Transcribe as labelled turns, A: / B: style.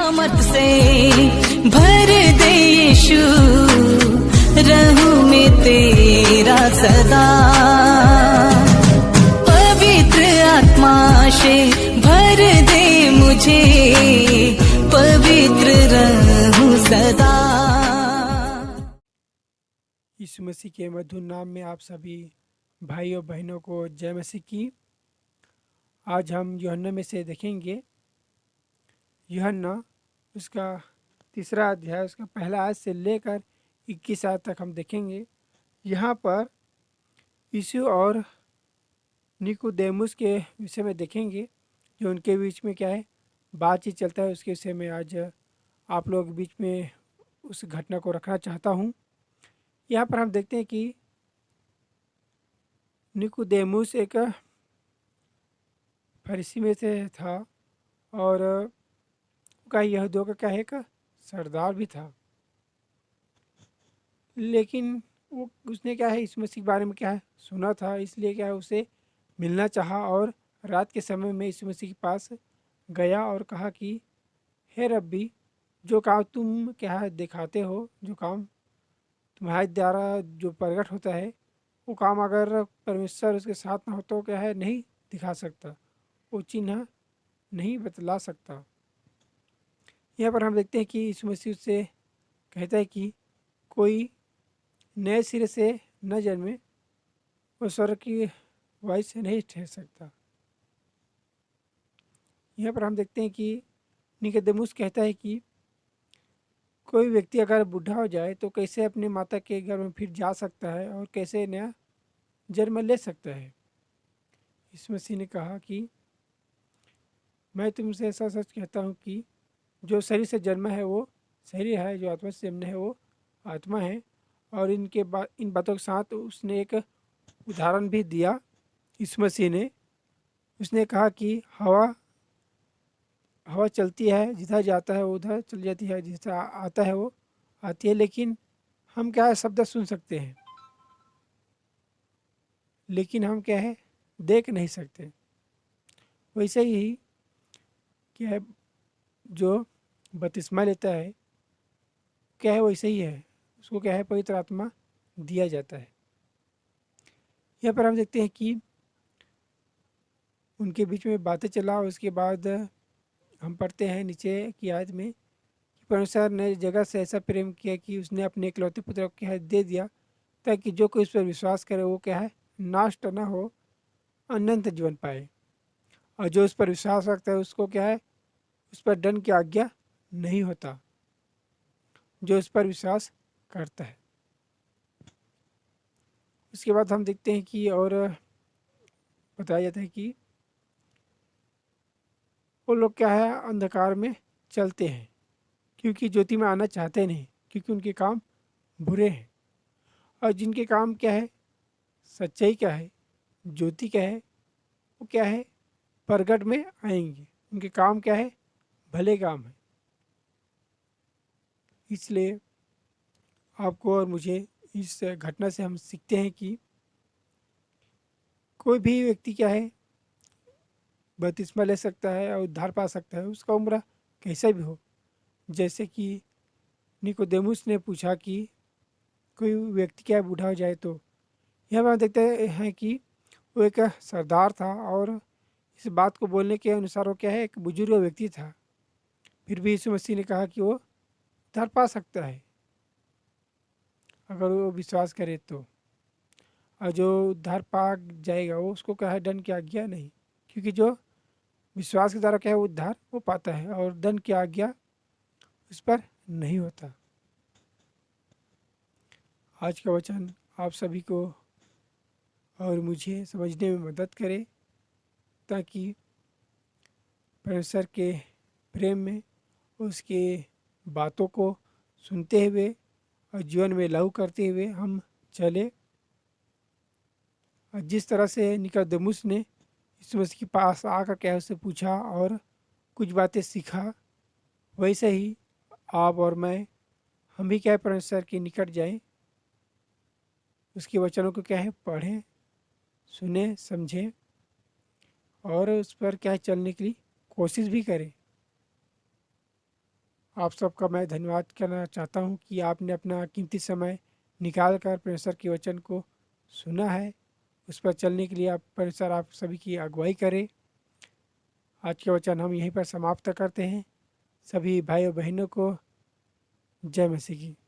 A: सामर्थ से भर दे यीशु, रहूं मैं तेरा सदा। पवित्र आत्मा से भर दे मुझे, पवित्र रहूं सदा।
B: यीशु मसीह के मधुर नाम में आप सभी भाई और बहनों को जय मसीह की। आज हम यूहन्ना में से देखेंगे, यूहन्ना उसका 3 अध्याय, उसका पहला आयत से लेकर 21 आयत तक हम देखेंगे। यहाँ पर यीशु और निकोदेमुस के विषय में देखेंगे, जो उनके बीच में क्या है बातचीत चलता है, उसके विषय में आज आप लोग के बीच में उस घटना को रखना चाहता हूँ। यहाँ पर हम देखते हैं कि निकोदेमुस एक फरीसी में से था और का यहूदियों का क्या है एक सरदार भी था, लेकिन वो उसने क्या है इस मसीह के बारे में क्या है सुना था, इसलिए क्या है उसे मिलना चाहा और रात के समय में इस मसीह के पास गया और कहा कि हे रब्बी, जो काम तुम क्या है दिखाते हो, जो काम तुम्हारे द्वारा जो प्रकट होता है, वो काम अगर परमेश्वर उसके साथ ना हो तो क्या है नहीं दिखा सकता, वो चिन्ह नहीं बतला सकता। यहाँ पर हम देखते हैं कि यीशु मसीह से कहता है कि कोई नए सिरे से न जन्मे वो स्वर्ग की वायु से नहीं ठहर सकता। यहाँ पर हम देखते हैं कि निकोदेमुस कहता है कि कोई व्यक्ति अगर बूढ़ा हो जाए तो कैसे अपने माता के घर में फिर जा सकता है और कैसे नया जन्म ले सकता है। यीशु मसीह ने कहा कि मैं तुमसे ऐसा सच कहता हूँ कि जो शरीर से जन्मा है वो शरीर है, जो आत्मा से जन्मा है वो आत्मा है। और इन बातों के साथ उसने एक उदाहरण भी दिया यीशु मसीह ने। उसने कहा कि हवा चलती है, जिधर जाता है वो उधर चल जाती है, जिधर आता है वो आती है, लेकिन हम क्या है शब्द सुन सकते हैं, लेकिन हम क्या है देख नहीं सकते। वैसे ही क्या है जो बपतिस्मा लेता है क्या है वैसे ही है, उसको क्या है पवित्र आत्मा दिया जाता है। यहाँ पर हम देखते हैं कि उनके बीच में बातें चला, उसके बाद हम पढ़ते हैं नीचे की आयत में कि परमेश्वर ने जगह से ऐसा प्रेम किया कि उसने अपने इकलौते पुत्र को क्या है दे दिया, ताकि जो कोई उस पर विश्वास करे वो क्या है नाश न हो, अनंत जीवन पाए। और जो उस पर विश्वास रखता है उसको क्या है उस पर दंड की आज्ञा नहीं होता, जो उस पर विश्वास करता है। उसके बाद हम देखते हैं कि और बताया जाता है कि वो लोग क्या है अंधकार में चलते हैं, क्योंकि ज्योति में आना चाहते नहीं, क्योंकि उनके काम बुरे हैं। और जिनके काम क्या है सच्चाई क्या है, ज्योति क्या है, वो क्या है प्रगट में आएंगे। उनके काम क्या है भले काम है। इसलिए आपको और मुझे इस घटना से हम सीखते हैं कि कोई भी व्यक्ति क्या है बपतिस्मा ले सकता है और उद्धार पा सकता है, उसका उम्र कैसा भी हो। जैसे कि निकोदेमुस ने पूछा कि कोई व्यक्ति क्या बूढ़ा हो जाए तो, यहाँ पर हम देखते हैं कि वो एक सरदार था और इस बात को बोलने के अनुसार वो क्या है एक बुजुर्ग व्यक्ति था। फिर भी यीशु मसीह ने कहा कि वो उद्धार पा सकता है अगर वो विश्वास करे तो। और जो उद्धार पा जाएगा वो उसको क्या है दंड की आज्ञा नहीं, क्योंकि जो विश्वास के द्वारा क्या है उद्धार वो पाता है और दंड की आज्ञा उस पर नहीं होता। आज का वचन आप सभी को और मुझे समझने में मदद करे, ताकि परमेश्वर के प्रेम में उसके बातों को सुनते हुए और जीवन में लागू करते हुए हम चले। और जिस तरह से निकोदेमुस ने यीशु मसीह के पास आकर क्या उससे पूछा और कुछ बातें सीखा, वैसे ही आप और मैं हम भी क्या है परमेश्वर के निकट जाएं, उसके वचनों को क्या है पढ़ें, सुने, समझें और उस पर क्या है चलने के लिए कोशिश भी करें। आप सबका मैं धन्यवाद करना चाहता हूँ कि आपने अपना कीमती समय निकाल कर परमेश्वर के वचन को सुना है। उस पर चलने के लिए आप परमेश्वर आप सभी की अगुवाई करें। आज के वचन हम यहीं पर समाप्त करते हैं। सभी भाइयों बहनों को जय मसीह की।